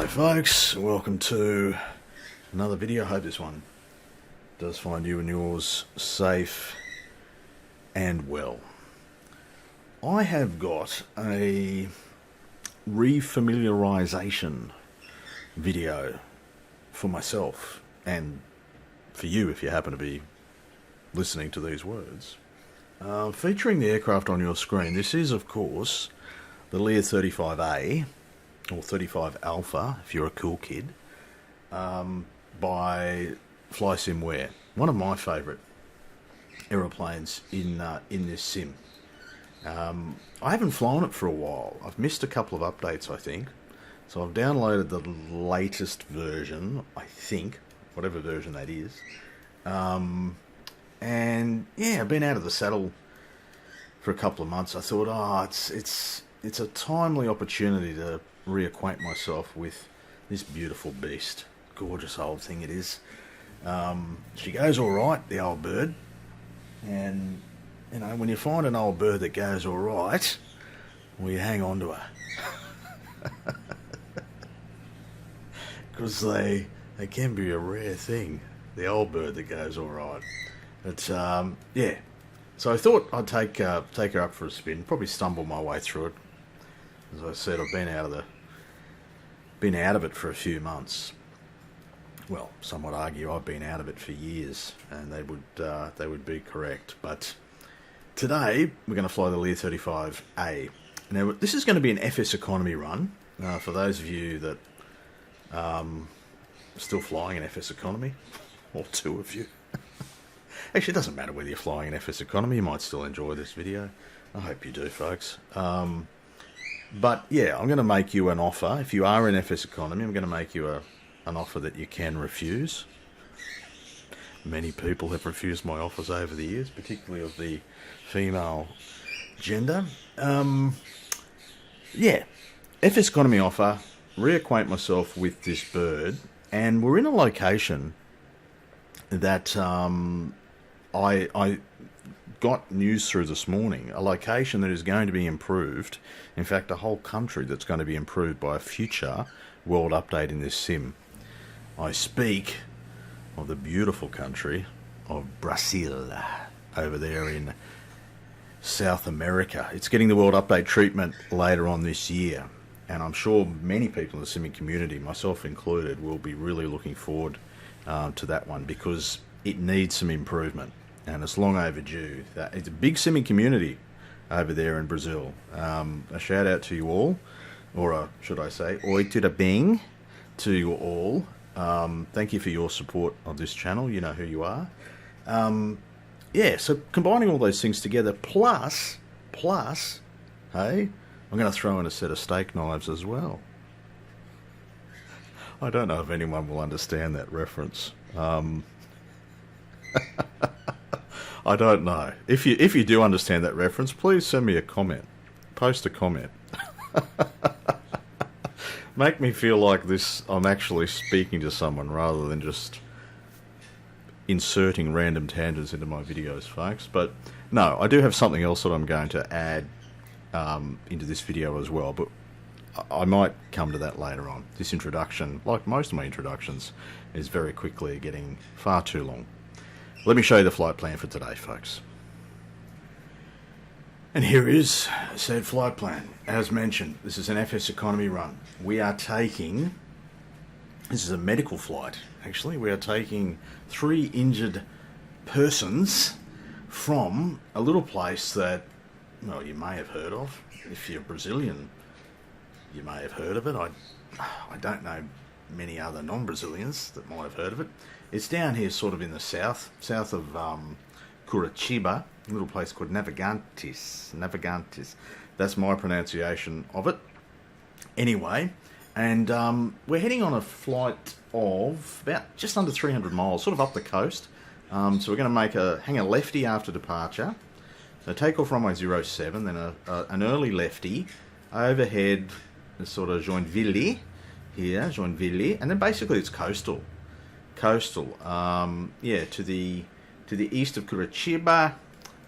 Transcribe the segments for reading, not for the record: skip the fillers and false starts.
Folks, welcome to another video. I hope this one does find you and yours safe and well. I have got a refamiliarization video for myself and for you if you happen to be listening to these words, featuring the aircraft on your screen. This is, of course, the Learjet 35A or 35 Alpha, if you're a cool kid, by FlySimWare. One of my favourite aeroplanes in this sim. I haven't flown it for a while. I've missed a couple of updates, I think. So I've downloaded the latest version, I think, whatever version that is. And yeah, I've been out of the saddle for a couple of months. I thought, it's a timely opportunity to reacquaint myself with this beautiful beast. Gorgeous old thing it is. She goes all right, the old bird. And, you know, when you find an old bird that goes all right, well, you hang on to her. Because they can be a rare thing, the old bird that goes all right. But, yeah. So I thought I'd take her up for a spin, probably stumble my way through it. As I said, I've been out of it for a few months. Well, some would argue I've been out of it for years, and they would be correct. But today we're going to fly the Learjet 35A. Now this is going to be an FSEconomy run. For those of you that are still flying in FSEconomy, or two of you. Actually, it doesn't matter whether you're flying in FSEconomy. You might still enjoy this video. I hope you do, folks. But yeah, I'm going to make you an offer. If you are in FSEconomy, I'm going to make you an offer that you can refuse. Many people have refused my offers over the years, particularly of the female gender. Yeah, FSEconomy offer, reacquaint myself with this bird, and we're in a location that I got news through this morning, a location that is going to be improved, in fact a whole country that's going to be improved by a future world update in this sim. I speak of the beautiful country of Brazil, over there in South America. It's getting the world update treatment later on this year, and I'm sure many people in the simming community, myself included, will be really looking forward to that one, because it needs some improvement. And it's long overdue. It's a big simming community over there in Brazil. A shout out to you all, or should I say, oi tudo bem to you all. Thank you for your support of this channel. You know who you are. Yeah, so combining all those things together, plus, hey, I'm going to throw in a set of steak knives as well. I don't know if anyone will understand that reference. I don't know. If you do understand that reference, please send me a comment. Post a comment. Make me feel like I'm actually speaking to someone rather than just inserting random tangents into my videos, folks. But no, I do have something else that I'm going to add into this video as well, but I might come to that later on. This introduction, like most of my introductions, is very quickly getting far too long. Let me show you the flight plan for today, folks. And here is said flight plan. As mentioned, this is an FSEconomy run. We are taking, this is a medical flight, actually. We are taking 3 injured persons from a little place that, well, you may have heard of. If you're Brazilian, you may have heard of it. I don't know many other non-Brazilians that might have heard of it. It's down here sort of in the south of Curitiba, a little place called Navegantes. That's my pronunciation of it. Anyway, and we're heading on a flight of about just under 300 miles, sort of up the coast. So we're going to hang a lefty after departure. So take off runway 07, then an early lefty overhead, sort of Joinville here, and then basically it's coastal, yeah, to the east of Curitiba,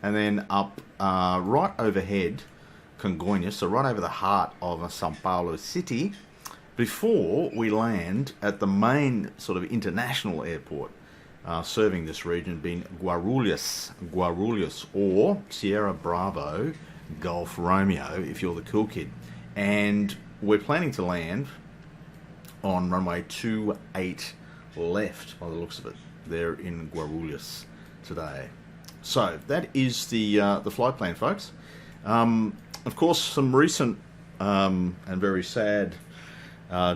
and then up right overhead Congonhas, so right over the heart of São Paulo city, before we land at the main sort of international airport serving this region, being Guarulhos, or Sierra Bravo Golf Romeo, if you're the cool kid. And we're planning to land on runway 28 left, by the looks of it, there in Guarulhos today. So that is the flight plan, folks. Of course, some recent and very sad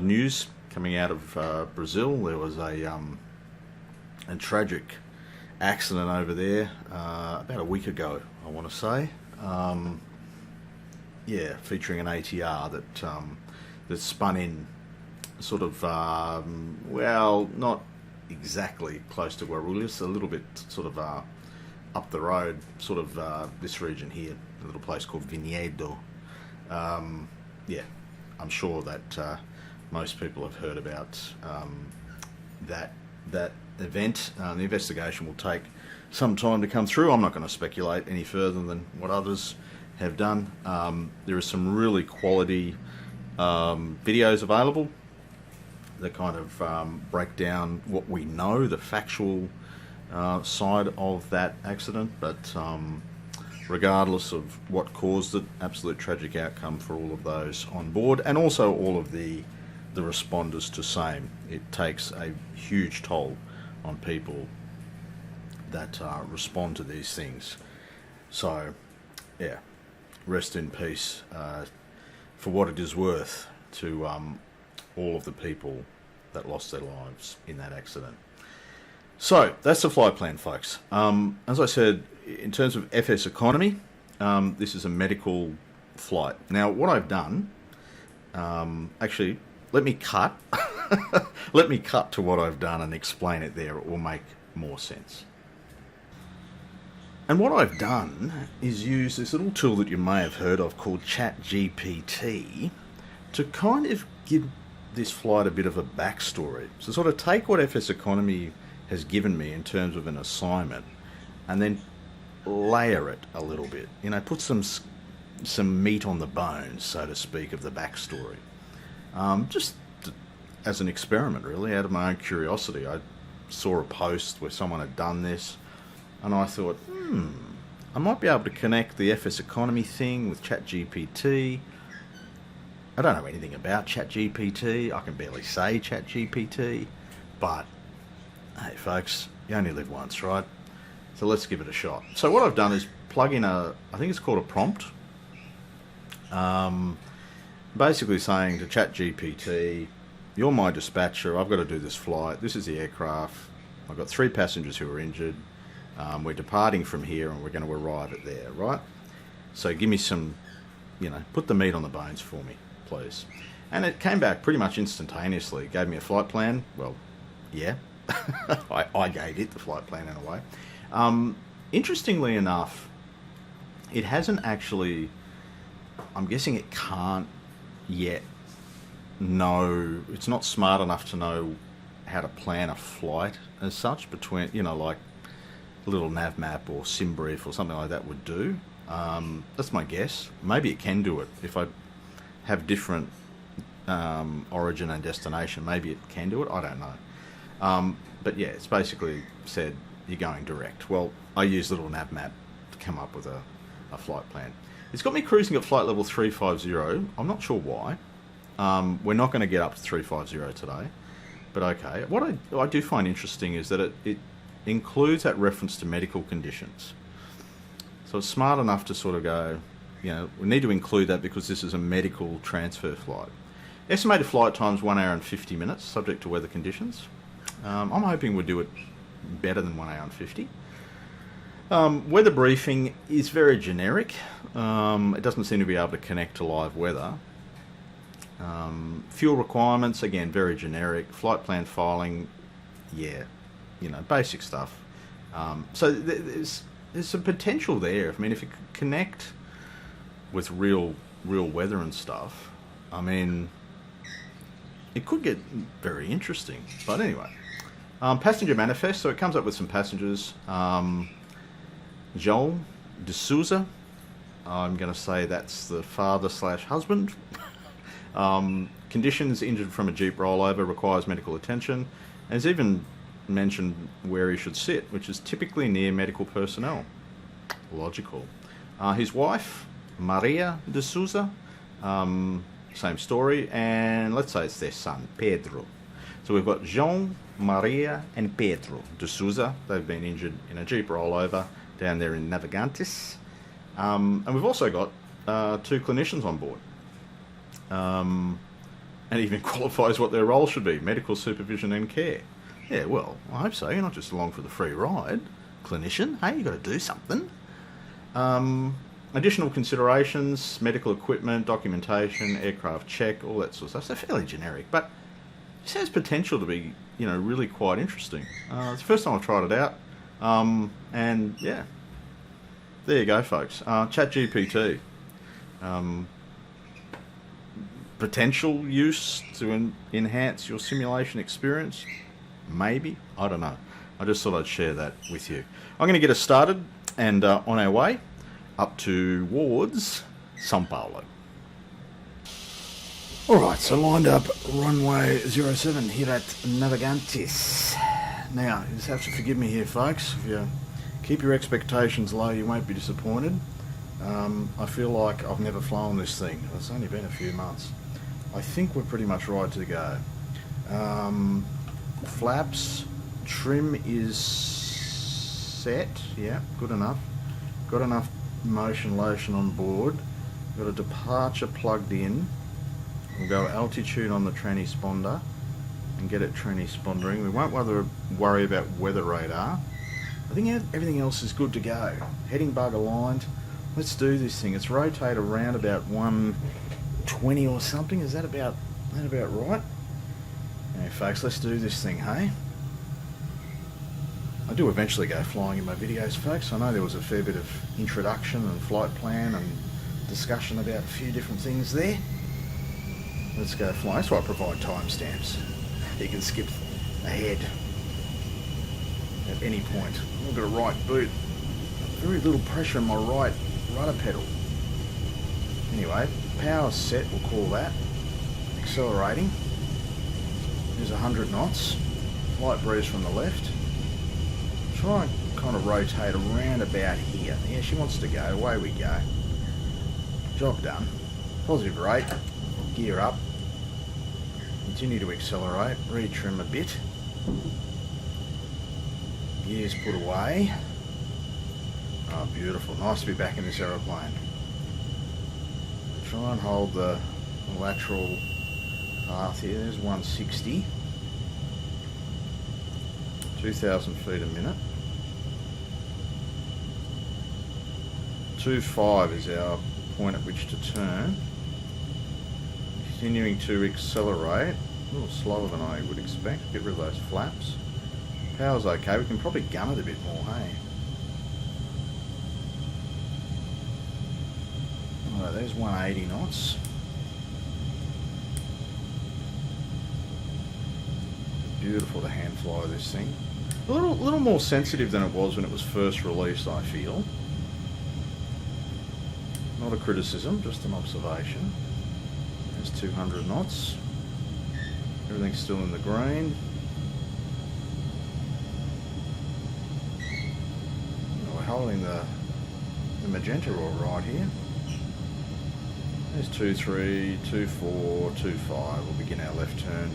news coming out of Brazil. There was a tragic accident over there about a week ago, I want to say. Featuring an ATR that spun in sort of, not exactly close to Guarulhos, a little bit sort of up the road, sort of this region here, a little place called Vinhedo. I'm sure that most people have heard about that event. The investigation will take some time to come through. I'm not going to speculate any further than what others have done. There are some really quality videos available that kind of break down what we know, the factual side of that accident, but regardless of what caused it, absolute tragic outcome for all of those on board, and also all of the responders to same. It takes a huge toll on people that respond to these things. So, yeah, rest in peace for what it is worth to all of the people that lost their lives in that accident. So, that's the flight plan, folks. As I said, in terms of FSEconomy, this is a medical flight. Now, what I've done, actually, let me cut to what I've done and explain it there. It will make more sense. And what I've done is use this little tool that you may have heard of called ChatGPT to kind of give this flight a bit of a backstory. So sort of take what FSEconomy has given me in terms of an assignment and then layer it a little bit. Put some meat on the bones, so to speak, of the backstory. Just as an experiment, really, out of my own curiosity. I saw a post where someone had done this, and I thought, I might be able to connect the FSEconomy thing with ChatGPT. I don't know anything about ChatGPT. I can barely say ChatGPT, but hey, folks, you only live once, right? So let's give it a shot. So what I've done is plug in I think it's called a prompt. Basically saying to ChatGPT, you're my dispatcher, I've got to do this flight, this is the aircraft, I've got 3 passengers who are injured, we're departing from here and we're going to arrive at there, right? So give me some, put the meat on the bones for me, please. And it came back pretty much instantaneously. It gave me a flight plan. Well, yeah, I gave it the flight plan in a way. Interestingly enough, it hasn't actually, I'm guessing it can't yet know, it's not smart enough to know how to plan a flight as such between, like a little nav map or sim brief or something like that would do. That's my guess. Maybe it can do it. If I have different origin and destination, maybe it can do it. I don't know. But yeah, it's basically said you're going direct. Well, I use little nav map to come up with a flight plan. It's got me cruising at flight level 350. I'm not sure why. We're not going to get up to 350 today, but okay. What I do find interesting is that it includes that reference to medical conditions. So it's smart enough to sort of go, we need to include that because this is a medical transfer flight. Estimated flight times 1 hour and 50 minutes, subject to weather conditions. I'm hoping we'll do it better than 1 hour and 50. Weather briefing is very generic. It doesn't seem to be able to connect to live weather. Fuel requirements, again, very generic. Flight plan filing, yeah, basic stuff. So there's some potential there. I mean, if it could connect with real weather and stuff, I mean, it could get very interesting. But anyway, passenger manifest. So it comes up with some passengers. Joel de Souza, I'm going to say that's the father/husband. conditions: injured from a Jeep rollover, requires medical attention, and he's even mentioned where he should sit, which is typically near medical personnel. Logical. His wife, Maria de Souza, same story, and let's say it's their son, Pedro. So we've got Jean, Maria, and Pedro de Souza. They've been injured in a Jeep rollover down there in Navegantes. And we've also got 2 clinicians on board. And even qualifies what their role should be: medical supervision and care. Yeah, well, I hope so. You're not just along for the free ride, clinician. Hey, you've got to do something. Additional considerations: medical equipment, documentation, aircraft check, all that sort of stuff. So fairly generic, but it has potential to be, really quite interesting. It's the first time I've tried it out. And yeah, there you go, folks. ChatGPT. Potential use to enhance your simulation experience? Maybe. I don't know. I just thought I'd share that with you. I'm going to get us started and on our way up towards Sao Paulo. Alright, so lined up runway 07 here at Navegantes. Now, you just have to forgive me here, folks. If you keep your expectations low, you won't be disappointed. I feel like I've never flown this thing. It's only been a few months. I think we're pretty much right to go. Flaps, trim is set. Yeah, good enough. Got enough motion lotion on board. Got a departure plugged in. We'll go altitude on the transponder and get it transpondering. We won't worry about weather radar. I think everything else is good to go. Heading bug aligned. Let's do this thing. It's rotate around about 120 or something. Is that about right? Okay, folks, let's do this thing, hey? I do eventually go flying in my videos, folks. I know there was a fair bit of introduction and flight plan and discussion about a few different things there. Let's go flying. That's why I provide timestamps. You can skip ahead at any point. A little bit of right boot. Very little pressure in my right rudder pedal. Anyway, power set, we'll call that. Accelerating. There's 100 knots. Light breeze from the left. Try and kind of rotate around about here. Yeah, she wants to go. Away we go. Job done. Positive rate. Gear up. Continue to accelerate. Retrim a bit. Gears put away. Oh, beautiful. Nice to be back in this aeroplane. Try and hold the lateral path here. There's 160. 2,000 feet a minute. 2.5 is our point at which to turn. Continuing to accelerate. A little slower than I would expect. Get rid of those flaps. Power's okay. We can probably gun it a bit more, hey? Alright, there's 180 knots. Beautiful to hand fly this thing. A little more sensitive than it was when it was first released, I feel. Not a criticism, just an observation. There's 200 knots. Everything's still in the green. We're holding the magenta all right here. There's 2.3, 2.4, 2.5. We'll begin our left turn.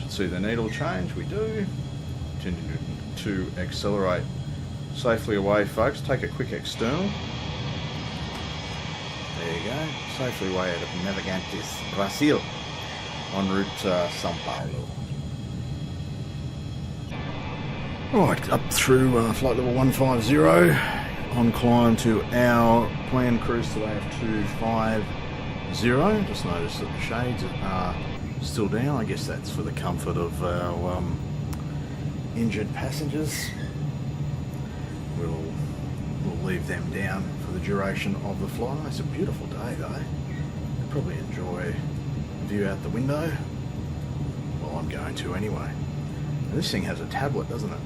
Should see the needle change. We do. Continue to accelerate safely away, folks. Take a quick external. There you go. Safely away out of Navegantes, Brazil, en route to Sao Paulo. Right, up through flight level 150, on climb to our planned cruise today of 250. Just noticed that the shades are still down. I guess that's for the comfort of our injured passengers. We'll leave them down for the duration of the flight. It's a beautiful day though. You'll probably enjoy the view out the window. Well, I'm going to anyway. And this thing has a tablet, doesn't it?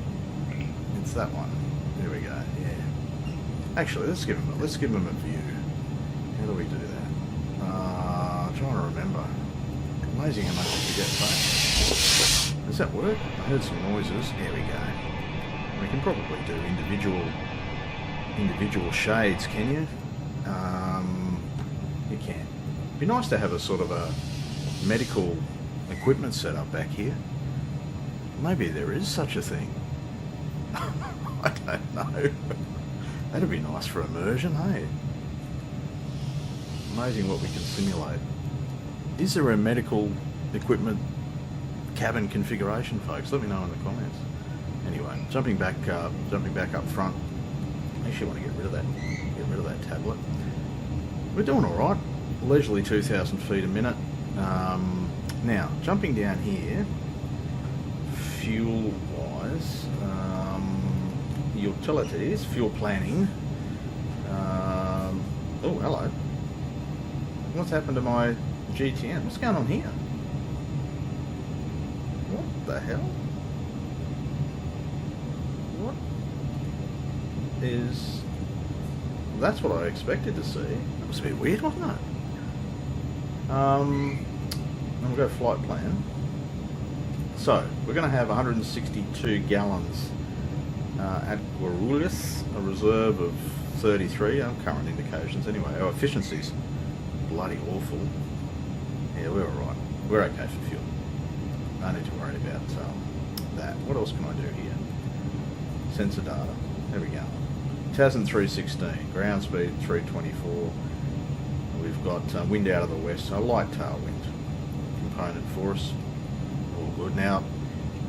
It's that one. There we go. Yeah. Actually, let's give them a view. How do we do that? I'm trying to remember. Amazing how much you can get, folks. Does that work? I heard some noises. There we go. We can probably do individual shades, can you? You can. It'd be nice to have a sort of a medical equipment set up back here. Maybe there is such a thing. I don't know. That'd be nice for immersion, hey? Amazing what we can simulate. Is there a medical equipment cabin configuration, folks? Let me know in the comments. Anyway, jumping back up front. I actually want to get rid of that tablet. We're doing all right. Leisurely 2,000 feet a minute. Now, jumping down here, fuel-wise, utilities, fuel planning. Oh, hello. What's happened to my GTN? What's going on here? What the hell? What is... That's what I expected to see. That was a bit weird, wasn't it? And we'll go flight plan. So, we're going to have 162 gallons at Guarulhos, a reserve of 33, current indications anyway. Our efficiency's bloody awful. Yeah, we're alright. We're okay for fuel. No need to worry about that. What else can I do here? Sensor data. There we go. TASM 316, ground speed 324. We've got wind out of the west, so a light tailwind component for us. All good. Now,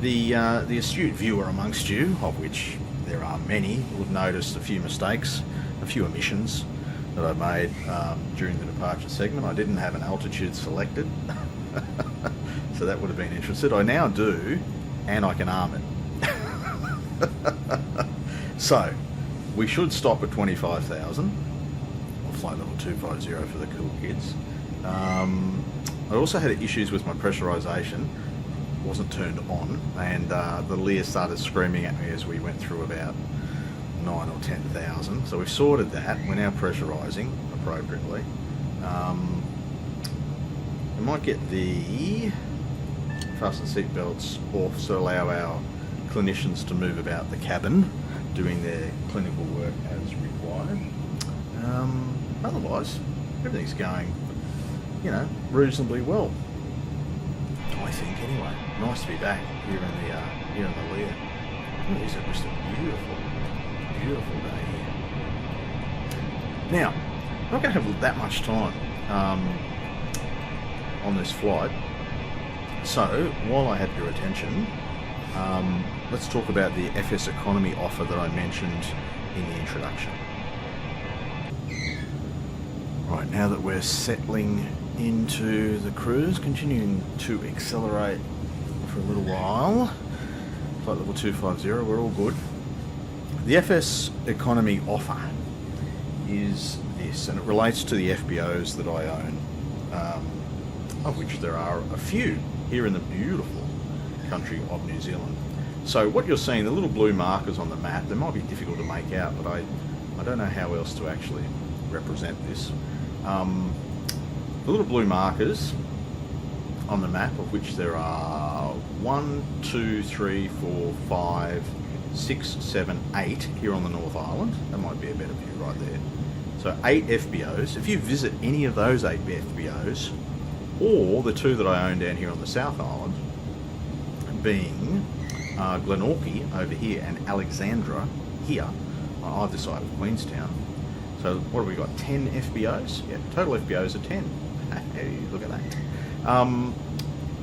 the astute viewer amongst you, of which there are many, would notice a few mistakes, a few omissions that I made during the departure segment. I didn't have an altitude selected, so that would have been interesting. I now do, and I can arm it. So, we should stop at 25,000. Or flight level 250 for the cool kids. I also had issues with my pressurisation. Wasn't turned on, and the Lear started screaming at me as we went through about 9 or 10,000. So we've sorted that. We're now pressurising appropriately. We might get the fasten seat belts off to allow our clinicians to move about the cabin, doing their clinical work as required. Otherwise, everything's going, reasonably well. I think, anyway. Nice to be back here in the Lear. It is just a beautiful day here. Now, I'm not going to have that much time on this flight, so while I have your attention, let's talk about the FSEconomy offer that I mentioned in the introduction. Right, now that we're settling into the cruise, continuing to accelerate for a little while, flight level 250, we're all good. The FSEconomy offer is this, and it relates to the FBOs that I own, of which there are a few here in the beautiful country of New Zealand. So what you're seeing, the little blue markers on the map, they might be difficult to make out, but I don't know how else to actually represent this. The little blue markers on the map, of which there are 1, 2, 3, 4, 5, 6, 7, 8 here on the North Island. That might be a better view right there. So 8 FBOs. If you visit any of those 8 FBOs, or the 2 that I own down here on the South Island, being Glenorchy over here and Alexandra here on either side of Queenstown. So what have we got? 10 FBOs? Yeah, total FBOs are 10. Hey, look at that.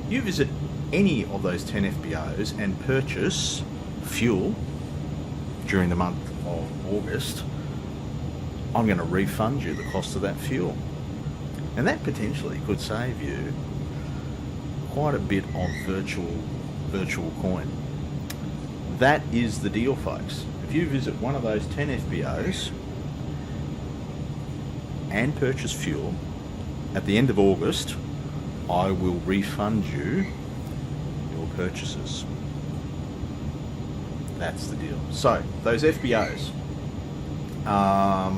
You visit any of those 10 FBOs and purchase fuel during the month of August, I'm going to refund you the cost of that fuel. And that potentially could save you quite a bit of virtual coin. That is the deal, folks. If you visit one of those 10 FBOs and purchase fuel, at the end of August, I will refund you your purchases. That's the deal. So, those FBOs, how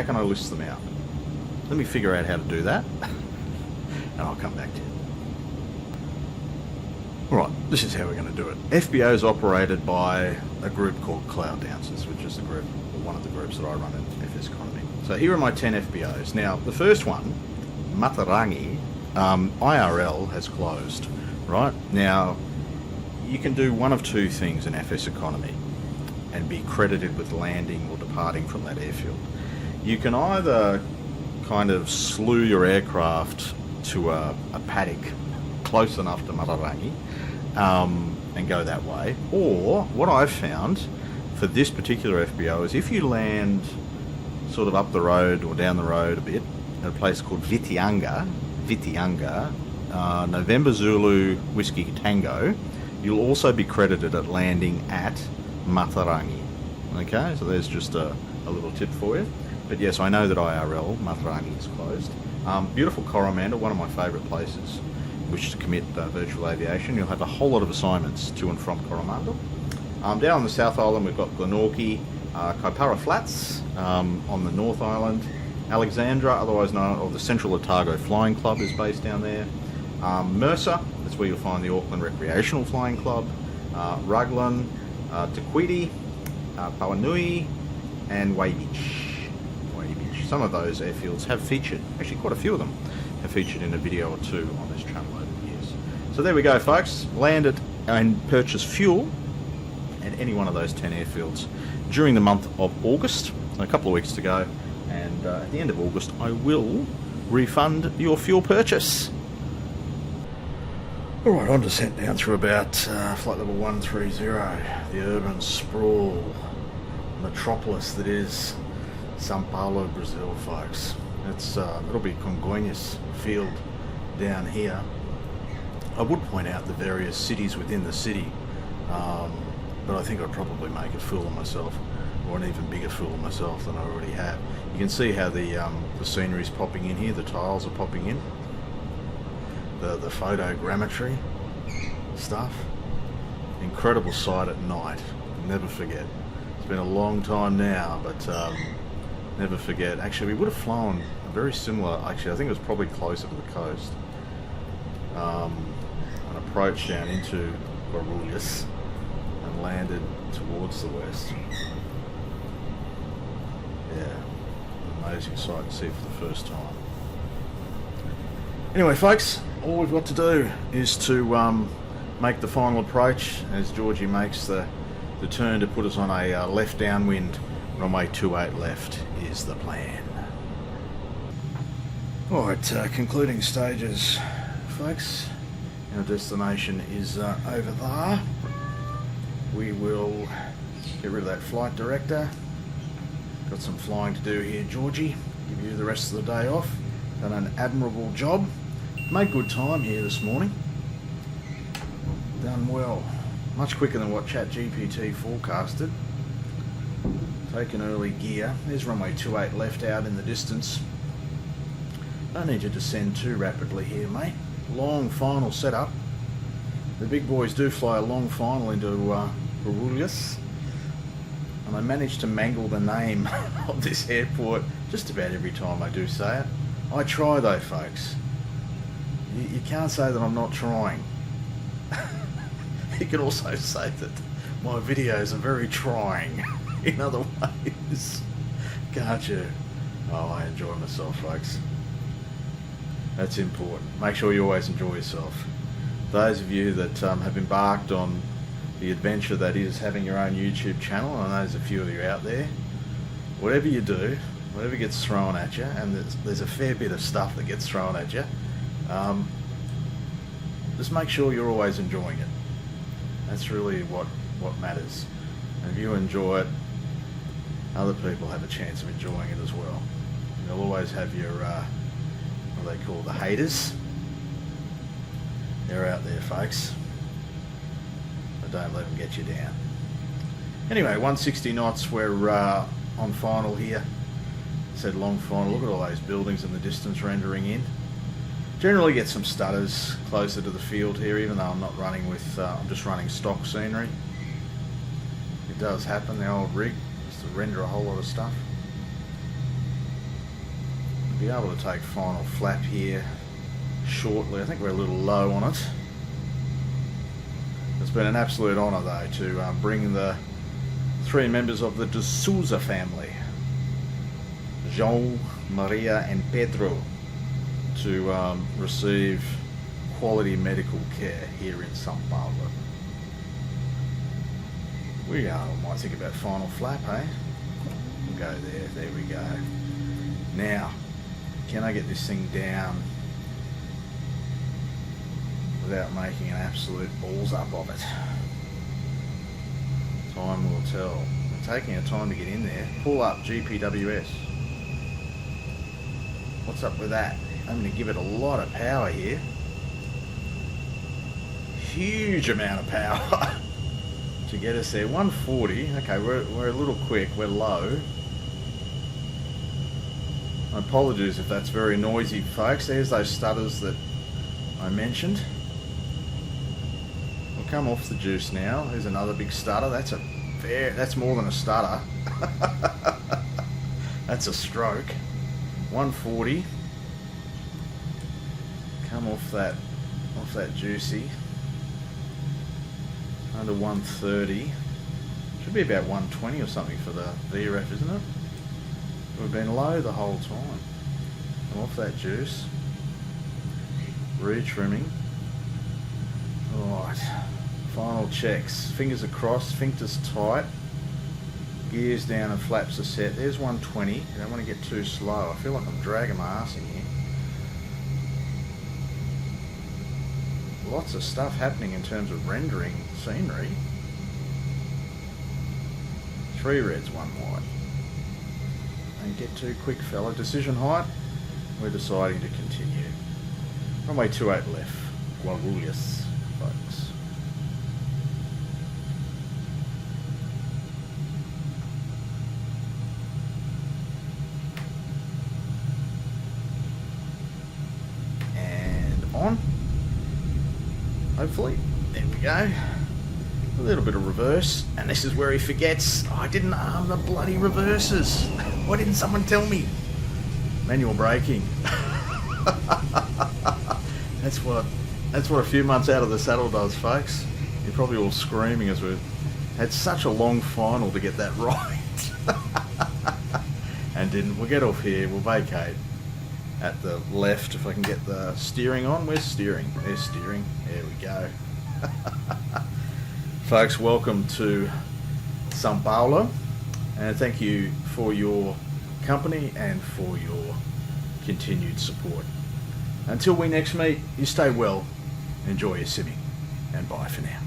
can I list them out? Let me figure out how to do that, and I'll come back to you. Alright, this is how we're going to do it. FBO is operated by a group called Cloud Dancers, which is the group, or one of the groups that I run in FSEconomy. So here are my 10 FBOs. Now, the first one, Matarangi, IRL has closed, right? Now, you can do one of two things in FSEconomy and be credited with landing or departing from that airfield. You can either kind of slew your aircraft to a paddock close enough to Matarangi and go that way, or what I've found for this particular FBO is if you land sort of up the road or down the road a bit at a place called Vitianga, November Zulu Whiskey Tango, you'll also be credited at landing at Matarangi. Okay, so there's just a little tip for you. But yes, I know that IRL, Matarangi, is closed. Beautiful Coromandel, one of my favourite places in which to commit virtual aviation. You'll have a whole lot of assignments to and from Coromandel. Down on the South Island, we've got Glenorchy, Kaipara Flats on the North Island. Alexandra, otherwise known as the Central Otago Flying Club, is based down there. Mercer, that's where you'll find the Auckland Recreational Flying Club. Raglan, Te Quidi, Pawanui, and Way Beach. Some of those airfields have featured, actually quite a few of them, have featured in a video or two on this channel over the years. So there we go, folks. Land it and purchase fuel at any one of those 10 airfields during the month of August. A couple of weeks to go, and at the end of August I will refund your fuel purchase. Alright, on descent down through about flight level 130, the urban sprawl metropolis that is São Paulo, Brazil, folks. It'll be Congonhas field down here. I would point out the various cities within the city, but I think I'd probably make a fool of myself, or an even bigger fool of myself than I already have. You can see how the scenery's popping in here, the tiles are popping in, the photogrammetry stuff. Incredible sight at night, never forget. It's been a long time now, but never forget. Actually, we would have flown a very similar, actually I think it was probably closer to the coast, an approach down into Guarulhos and landed towards the west. Yeah, an amazing sight to see for the first time. Anyway, folks, all we've got to do is to make the final approach as Georgie makes the turn to put us on a left downwind. Runway 28 left is the plan. Alright, concluding stages, folks. Our destination is over there. We will get rid of that flight director. Got some flying to do here, Georgie. Give you the rest of the day off. Done an admirable job. Made good time here this morning. Done well. Much quicker than what ChatGPT forecasted. Taken early gear. There's runway 28 left out in the distance. Don't need to descend too rapidly here, mate. Long final setup. The big boys do fly a long final into Guarulhos. And I managed to mangle the name of this airport just about every time I do say it. I try though, folks. You can't say that I'm not trying. You can also say that my videos are very trying in other ways. Can't you? Oh, I enjoy myself, folks. That's important. Make sure you always enjoy yourself. Those of you that have embarked on the adventure that is having your own YouTube channel, I know there's a few of you out there, whatever you do, whatever gets thrown at you, and there's a fair bit of stuff that gets thrown at you, just make sure you're always enjoying it. That's really what matters. And if you enjoy it, other people have a chance of enjoying it as well. You'll always have your, what they call the haters. They're out there, folks. But don't let them get you down. Anyway, 160 knots, we're on final here. Said long final. Look at all those buildings in the distance rendering in. Generally get some stutters closer to the field here, even though I'm not running with, I'm just running stock scenery. It does happen, the old rig, just to render a whole lot of stuff. We'll be able to take final flap here shortly. I think we're a little low on it. It's been an absolute honour, though, to bring the 3 members of the De Souza family, João, Maria and Pedro, to receive quality medical care here in São Paulo. We might think about final flap, eh? We'll go there. There we go. Now, can I get this thing down without making an absolute balls up of it? Time will tell. We're taking our time to get in there. Pull up GPWS. What's up with that? I'm going to give it a lot of power here. Huge amount of power to get us there. 140. Okay, we're a little quick. We're low. Apologies if that's very noisy, folks. There's those stutters that I mentioned. We'll come off the juice now. There's another big stutter. That's more than a stutter. That's a stroke. 140. Come off that juicy. Under 130. Should be about 120 or something for the VREF, isn't it? We've been low the whole time. Come off that juice. Re-trimming. Alright. Final checks. Fingers are crossed, sphincters tight. Gears down and flaps are set. There's 120. You don't want to get too slow. I feel like I'm dragging my ass in here. Lots of stuff happening in terms of rendering scenery. 3 reds, 1 white. Don't get too quick, fella. Decision height, we're deciding to continue. Runway 28 left. Guarulhos, folks. And on. Hopefully. There we go. A little bit of reverse, and this is where he forgets. Oh, I didn't arm the bloody reverses. Why didn't someone tell me? Manual braking. That's what a few months out of the saddle does, folks. You're probably all screaming as we've had such a long final to get that right. And didn't. We'll get off here. We'll vacate at the left if I can get the steering on. Where's steering? There's steering. There we go. Folks, welcome to São Paulo, and thank you for your company and for your continued support. Until we next meet, you stay well, enjoy your simming, and bye for now.